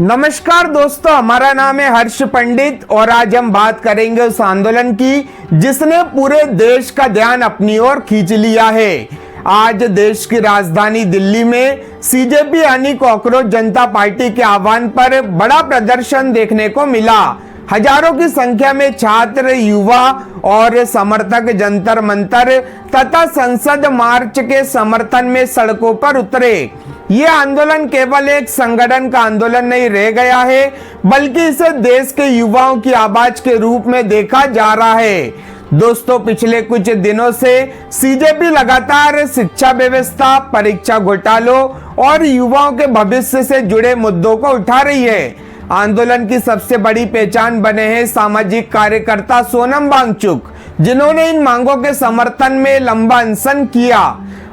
नमस्कार दोस्तों, हमारा नाम है हर्ष पंडित और आज हम बात करेंगे उस आंदोलन की जिसने पूरे देश का ध्यान अपनी ओर खींच लिया है। आज देश की राजधानी दिल्ली में सीजेपी यानी कॉकरोच जनता पार्टी के आह्वान पर बड़ा प्रदर्शन देखने को मिला। हजारों की संख्या में छात्र, युवा और समर्थक जंतर मंतर तथा संसद मार्च के समर्थन में सड़कों पर उतरे। ये आंदोलन केवल एक संगठन का आंदोलन नहीं रह गया है, बल्कि इसे देश के युवाओं की आवाज के रूप में देखा जा रहा है। दोस्तों, पिछले कुछ दिनों से सीजेपी लगातार शिक्षा व्यवस्था, परीक्षा घोटालों और युवाओं के भविष्य से जुड़े मुद्दों को उठा रही है। आंदोलन की सबसे बड़ी पहचान बने हैं सामाजिक कार्यकर्ता सोनम वांगचुक, जिन्होंने इन मांगों के समर्थन में लंबा अनशन किया।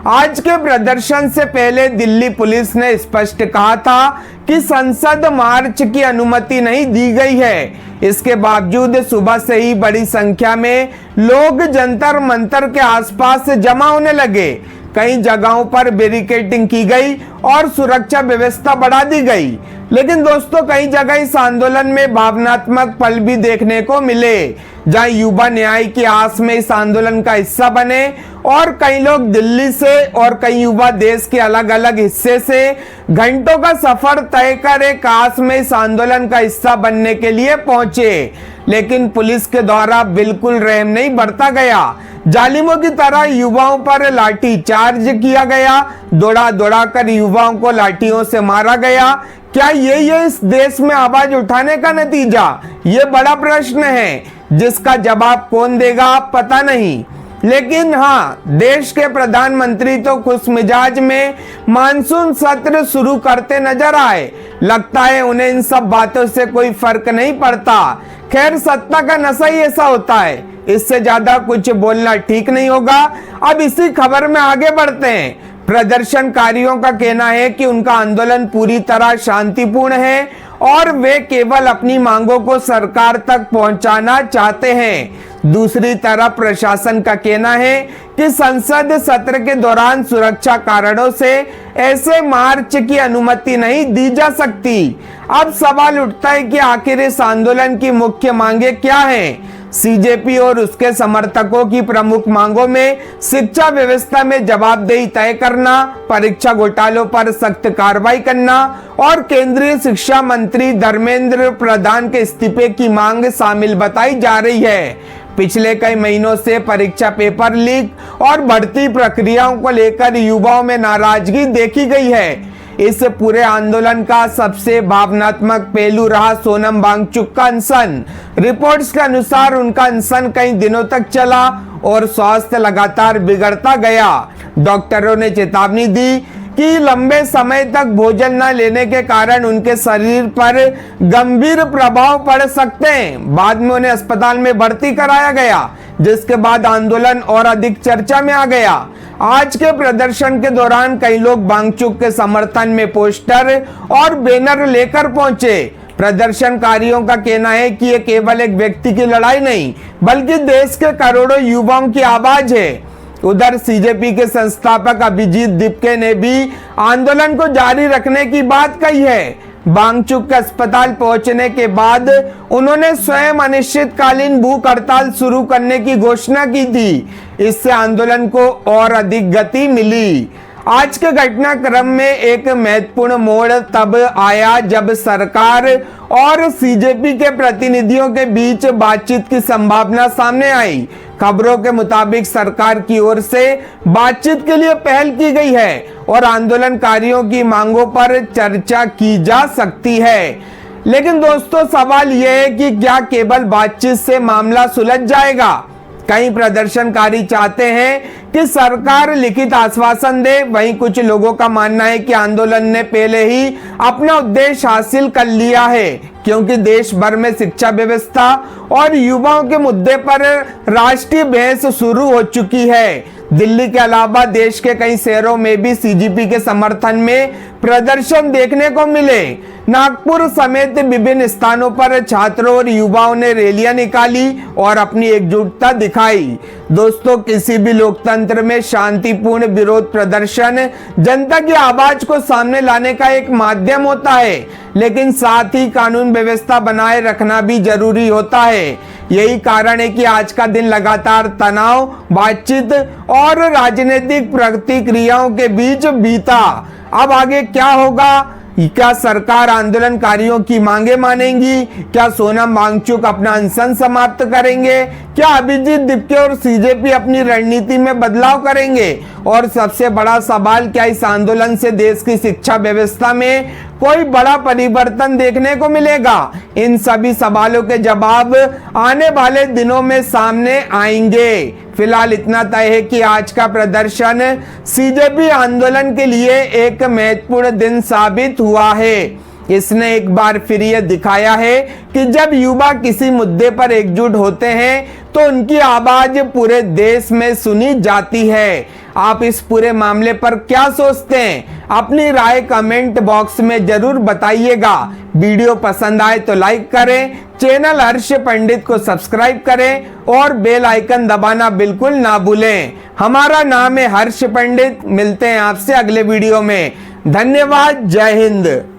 आज के प्रदर्शन से पहले दिल्ली पुलिस ने स्पष्ट कहा था कि संसद मार्च की अनुमति नहीं दी गई है। इसके बावजूद सुबह से ही बड़ी संख्या में लोग जंतर मंतर के आसपास जमा होने लगे। कई जगहों पर बैरिकेडिंग की गई और सुरक्षा व्यवस्था बढ़ा दी गई। लेकिन दोस्तों, कई जगह इस आंदोलन में भावनात्मक पल भी देखने को मिले, जहां युवा न्याय की आस में इस आंदोलन का हिस्सा बने और कई लोग दिल्ली से और कई युवा देश के अलग अलग हिस्से से घंटों का सफर तय कर एक आस में इस आंदोलन का हिस्सा बनने के लिए पहुंचे। लेकिन पुलिस के द्वारा बिल्कुल रहम नहीं बरता गया। जालिमों की तरह युवाओं पर लाठी चार्ज किया गया, दौड़ा दौड़ा कर युवाओं को लाठियों से मारा गया। क्या यही है इस देश में आवाज उठाने का नतीजा? ये बड़ा प्रश्न है जिसका जवाब कौन देगा पता नहीं। लेकिन हाँ, देश के प्रधानमंत्री तो खुश मिजाज में मानसून सत्र शुरू करते नजर आए। लगता है उन्हें इन सब बातों से कोई फर्क नहीं पड़ता। खैर, सत्ता का नशा ही ऐसा होता है, इससे ज्यादा कुछ बोलना ठीक नहीं होगा। अब इसी खबर में आगे बढ़ते हैं। प्रदर्शनकारियों का कहना है कि उनका आंदोलन पूरी तरह शांतिपूर्ण है और वे केवल अपनी मांगों को सरकार तक पहुंचाना चाहते हैं। दूसरी तरफ प्रशासन का कहना है कि संसद सत्र के दौरान सुरक्षा कारणों से ऐसे मार्च की अनुमति नहीं दी जा सकती। अब सवाल उठता है कि आखिर इस आंदोलन की मुख्य मांगे क्या हैं? सीजेपी और उसके समर्थकों की प्रमुख मांगों में शिक्षा व्यवस्था में जवाबदेही तय करना, परीक्षा घोटालों पर सख्त कार्रवाई करना और केंद्रीय शिक्षा मंत्री धर्मेंद्र प्रधान के इस्तीफे की मांग शामिल बताई जा रही है। पिछले कई महीनों से परीक्षा पेपर लीक और भर्ती प्रक्रियाओं को लेकर युवाओं में नाराजगी देखी गई है। इस पूरे आंदोलन का सबसे भावनात्मक पहलू रहा सोनम वांगचुक का अनशन। रिपोर्ट्स के अनुसार उनका अनशन कई दिनों तक चला और स्वास्थ्य लगातार बिगड़ता गया। डॉक्टरों ने चेतावनी दी कि लंबे समय तक भोजन न लेने के कारण उनके शरीर पर गंभीर प्रभाव पड़ सकते हैं। बाद में उन्हें अस्पताल में भर्ती कराया गया, जिसके बाद आंदोलन और अधिक चर्चा में आ गया। आज के प्रदर्शन के दौरान कई लोग वांगचुक के समर्थन में पोस्टर और बैनर लेकर पहुंचे। प्रदर्शनकारियों का कहना है कि ये केवल एक व्यक्ति की लड़ाई नहीं, बल्कि देश के करोड़ों युवाओं की आवाज है। उधर सीजेपी के संस्थापक अभिजीत दिपके ने भी आंदोलन को जारी रखने की बात कही है। वांगचुक के अस्पताल पहुंचने के बाद उन्होंने स्वयं अनिश्चितकालीन भूख हड़ताल शुरू करने की घोषणा की थी। इससे आंदोलन को और अधिक गति मिली। आज के घटनाक्रम में एक महत्वपूर्ण मोड़ तब आया जब सरकार और सीजेपी के प्रतिनिधियों के बीच बातचीत की संभावना सामने आई। खबरों के मुताबिक सरकार की ओर से बातचीत के लिए पहल की गई है और आंदोलनकारियों की मांगों पर चर्चा की जा सकती है। लेकिन दोस्तों, सवाल यह है कि क्या केवल बातचीत से मामला सुलझ जाएगा? कई प्रदर्शनकारी चाहते हैं कि सरकार लिखित आश्वासन दे। वहीं कुछ लोगों का मानना है कि आंदोलन ने पहले ही अपना उद्देश्य हासिल कर लिया है, क्योंकि देश भर में शिक्षा व्यवस्था और युवाओं के मुद्दे पर राष्ट्रीय बहस शुरू हो चुकी है। दिल्ली के अलावा देश के कई शहरों में भी सीजेपी के समर्थन में प्रदर्शन देखने को मिले। नागपुर समेत विभिन्न स्थानों पर छात्रों और युवाओं ने रैलियां निकाली और अपनी एकजुटता दिखाई। दोस्तों, किसी भी लोकतंत्र में शांतिपूर्ण विरोध प्रदर्शन जनता की आवाज को सामने लाने का एक माध्यम होता है, लेकिन साथ ही कानून व्यवस्था बनाए रखना भी जरूरी होता है। यही कारण है कि आज का दिन लगातार तनाव, बातचीत और राजनीतिक प्रतिक्रियाओं के बीच बीता। अब आगे क्या होगा? क्या सरकार आंदोलनकारियों की मांगे मानेंगी? क्या सोनम वांगचुक अपना अनशन समाप्त करेंगे? क्या अभिजीत दीपके और सीजेपी अपनी रणनीति में बदलाव करेंगे? और सबसे बड़ा सवाल, क्या इस आंदोलन से देश की शिक्षा व्यवस्था में कोई बड़ा परिवर्तन देखने को मिलेगा? इन सभी सवालों के जवाब आने वाले दिनों में सामने आएंगे। फिलहाल इतना तय है कि आज का प्रदर्शन सीजेपी आंदोलन के लिए एक महत्वपूर्ण दिन साबित हुआ है। इसने एक बार फिर यह दिखाया है कि जब युवा किसी मुद्दे पर एकजुट होते हैं तो उनकी आवाज पूरे देश में सुनी जाती है। आप इस पूरे मामले पर क्या सोचते हैं? अपनी राय कमेंट बॉक्स में जरूर बताइएगा। वीडियो पसंद आए तो लाइक करें, चैनल हर्ष पंडित को सब्सक्राइब करें और बेल आइकन दबाना बिल्कुल ना भूलें। हमारा नाम है हर्ष पंडित। मिलते हैं आपसे अगले वीडियो में। धन्यवाद। जय हिंद।